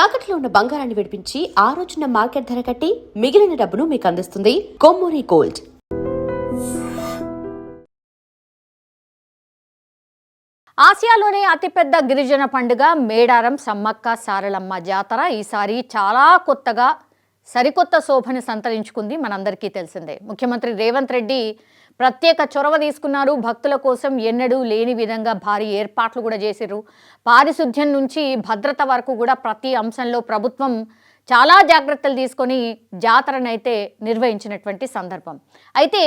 తాకట్లో ఉన్న బంగారాన్ని విడిపించి ఆ రోజున మార్కెట్ ధర కట్టి మిగిలిన డబ్బును మీకు అందిస్తుంది కొమ్మూరి గోల్డ్. ఆసియాలోనే అతిపెద్ద గిరిజన పండుగ మేడారం సమ్మక్క సారలమ్మ జాతర ఈసారి చాలా కొత్తగా సరికొత్త శోభను సంతరించుకుంది. మనందరికీ తెలిసిందే. ముఖ్యమంత్రి రేవంత్ రెడ్డి ప్రత్యేక చొరవ తీసుకున్నారు. భక్తుల కోసం ఎన్నడూ లేని విధంగా భారీ ఏర్పాట్లు కూడా చేశారు. పారిశుద్ధ్యం నుంచి భద్రత వరకు కూడా ప్రతి అంశంలో ప్రభుత్వం చాలా జాగ్రత్తలు తీసుకొని జాతరనైతే నిర్వహించినటువంటి సందర్భం. అయితే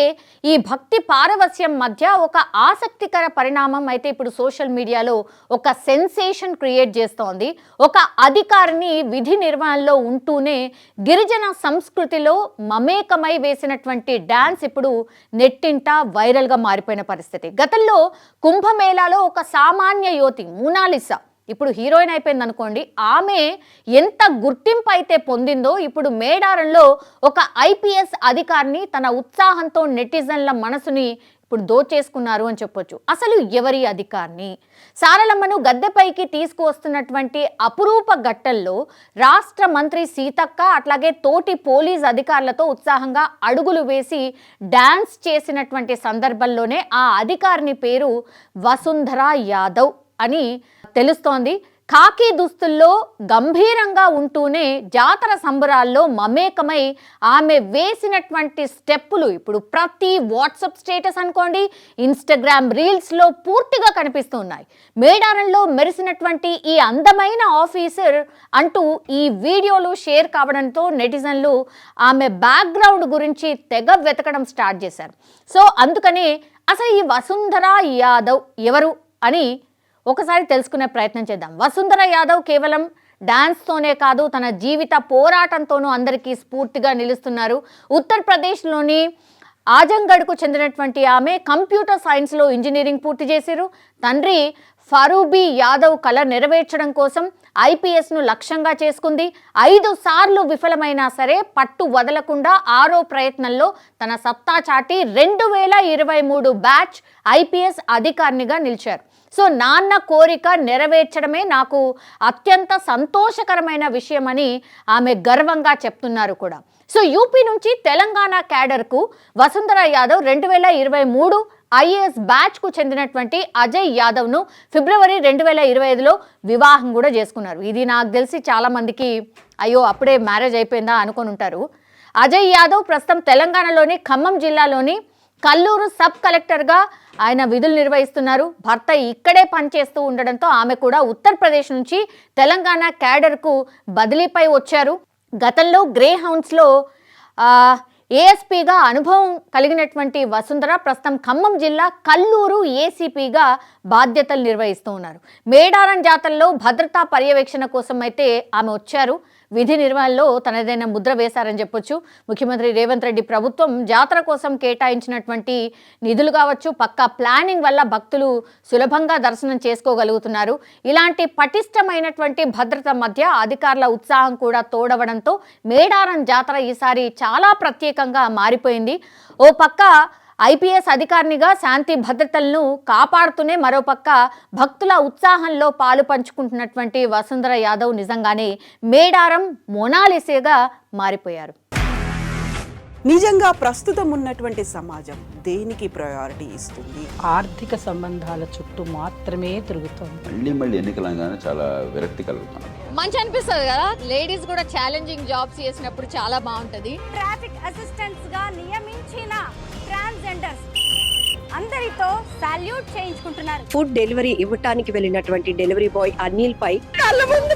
ఈ భక్తి పారవస్యం మధ్య ఒక ఆసక్తికర పరిణామం అయితే ఇప్పుడు సోషల్ మీడియాలో ఒక సెన్సేషన్ క్రియేట్ చేస్తోంది. ఒక అధికారిని విధి నిర్వహణలో ఉంటూనే గిరిజన సంస్కృతిలో మమేకమై వేసినటువంటి డ్యాన్స్ ఇప్పుడు నెట్టింట వైరల్గా మారిపోయిన పరిస్థితి. గతంలో కుంభమేళాలో ఒక సామాన్య యువతి మోనాలిసా ఇప్పుడు హీరోయిన్ అయిపోయింది అనుకోండి. ఆమె ఎంత గుర్తింపు అయితే పొందిందో ఇప్పుడు మేడారంలో ఒక ఐపీఎస్ అధికారిని తన ఉత్సాహంతో నెటిజన్ల మనసుని ఇప్పుడు దోచేసుకున్నారు అని చెప్పొచ్చు. అసలు ఎవరి అధికారిని? సారలమ్మను గద్దెపైకి తీసుకువస్తున్నటువంటి అపురూప ఘట్టంలో రాష్ట్ర మంత్రి సీతక్క అట్లాగే తోటి పోలీస్ అధికారులతో ఉత్సాహంగా అడుగులు వేసి డాన్స్ చేసినటువంటి సందర్భంలోనే ఆ అధికారిని పేరు వసుంధర యాదవ్ అని తెలుస్తోంది. కాకి దుస్తుల్లో గంభీరంగా ఉంటూనే జాతర సంబరాల్లో మమేకమై ఆమె వేసినటువంటి స్టెప్పులు ఇప్పుడు ప్రతి వాట్సాప్ స్టేటస్ అనుకోండి, ఇన్స్టాగ్రామ్ రీల్స్లో పూర్తిగా కనిపిస్తూ ఉన్నాయి. మేడారంలో మెరిసినటువంటి ఈ అందమైన ఆఫీసర్ అంటూ ఈ వీడియోలు షేర్ కావడంతో నెటిజన్లు ఆమె బ్యాక్గ్రౌండ్ గురించి తెగ వెతకడం స్టార్ట్ చేశారు. సో అందుకనే అసలు ఈ వసుంధర యాదవ్ ఎవరు అని ఒకసారి తెలుసుకునే ప్రయత్నం చేద్దాం. వసుంధర యాదవ్ కేవలం డాన్స్తోనే కాదు, తన జీవిత పోరాటంతోనూ అందరికీ స్ఫూర్తిగా నిలుస్తున్నారు. ఉత్తరప్రదేశ్లోని ఆజంగఢ్కు చెందినటువంటి ఆమె కంప్యూటర్ సైన్స్లో ఇంజనీరింగ్ పూర్తి చేశారు. తండ్రి ఫరూబీ యాదవ్ కళ నెరవేర్చడం కోసం ఐపీఎస్ను లక్ష్యంగా చేసుకుంది. 5 సార్లు విఫలమైనా సరే పట్టు వదలకుండా 6వ ప్రయత్నంలో తన సత్తా చాటి 2023 బ్యాచ్ ఐపీఎస్ అధికారినిగా నిలిచారు. సో నాన్న కోరిక నెరవేర్చడమే నాకు అత్యంత సంతోషకరమైన విషయమని ఆమె గర్వంగా చెప్తున్నారు కూడా. సో యూపీ నుంచి తెలంగాణ క్యాడర్కు వసుంధర యాదవ్ 2023 ఐఏఎస్ బ్యాచ్కు చెందినటువంటి అజయ్ యాదవ్ను ఫిబ్రవరి 2025లో వివాహం కూడా చేసుకున్నారు. ఇది నాకు తెలిసి చాలామందికి అయ్యో అప్పుడే మ్యారేజ్ అయిపోయిందా అనుకొని ఉంటారు. అజయ్ యాదవ్ ప్రస్తుతం తెలంగాణలోని ఖమ్మం జిల్లాలోని కల్లూరు సబ్ కలెక్టర్గా ఆయన విధులు నిర్వహిస్తున్నారు. భర్త ఇక్కడే పనిచేస్తూ ఉండడంతో ఆమె కూడా ఉత్తరప్రదేశ్ నుంచి తెలంగాణ క్యాడర్కు బదిలీపై వచ్చారు. గతంలో గ్రే హౌండ్స్లో ఏఎస్పీగా అనుభవం కలిగినటువంటి వసుంధర ప్రస్తుతం ఖమ్మం జిల్లా కల్లూరు ఏసీపీగా బాధ్యతలు నిర్వహిస్తూ ఉన్నారు. మేడారం జాతరలో భద్రతా పర్యవేక్షణ కోసం అయితే ఆమె వచ్చారు. విధి నిర్వహణలో తనదైన ముద్ర వేశారని చెప్పొచ్చు. ముఖ్యమంత్రి రేవంత్ రెడ్డి ప్రభుత్వం జాతర కోసం కేటాయించినటువంటి నిధులు కావచ్చు, పక్కా ప్లానింగ్ వల్ల భక్తులు సులభంగా దర్శనం చేసుకోగలుగుతున్నారు. ఇలాంటి పటిష్టమైనటువంటి భద్రత మధ్య అధికారుల ఉత్సాహం కూడా తోడవడంతో మేడారం జాతర ఈసారి చాలా ప్రత్యేకంగా మారిపోయింది. ఓ పక్క ఐపీఎస్ అధికారినిగా శాంతి భద్రతలను కాపాడుతూనే మరోపక్క భక్తుల ఉత్సాహంలో పాలు పంచుకుంటున్నటువంటి వసుంధర యాదవ్ నిజంగానే మేడారం మోనాలిసాగా మారిపోయారు. నిజంగా ప్రస్తుతం ఉన్నటువంటి సమాజం దేనికి ప్రయారిటీ ఇస్తుంది? ఆర్థిక సంబంధాల చుట్టూ మాత్రమే తిరుగుతుంది. మళ్ళీ ఎన్నికలంగానే చాలా విరక్తి కలుగుతాను. మంచి అనిపిస్తుంది కదా, లేడీస్ కూడా ఛాలెంజింగ్ జాబ్స్ చేసినప్పుడు చాలా బాగుంటది. ట్రాఫిక్ అసిస్టెంట్స్ గా నియమించిన ట్రాన్స్జెండర్స్ అందరితో సాల్యూట్ చేయించుకుంటున్నారు. ఫుడ్ డెలివరీ ఇవ్వటానికి వెళ్ళినటువంటి డెలివరీ బాయ్ అనిల్ పై కళ్ళ ముందు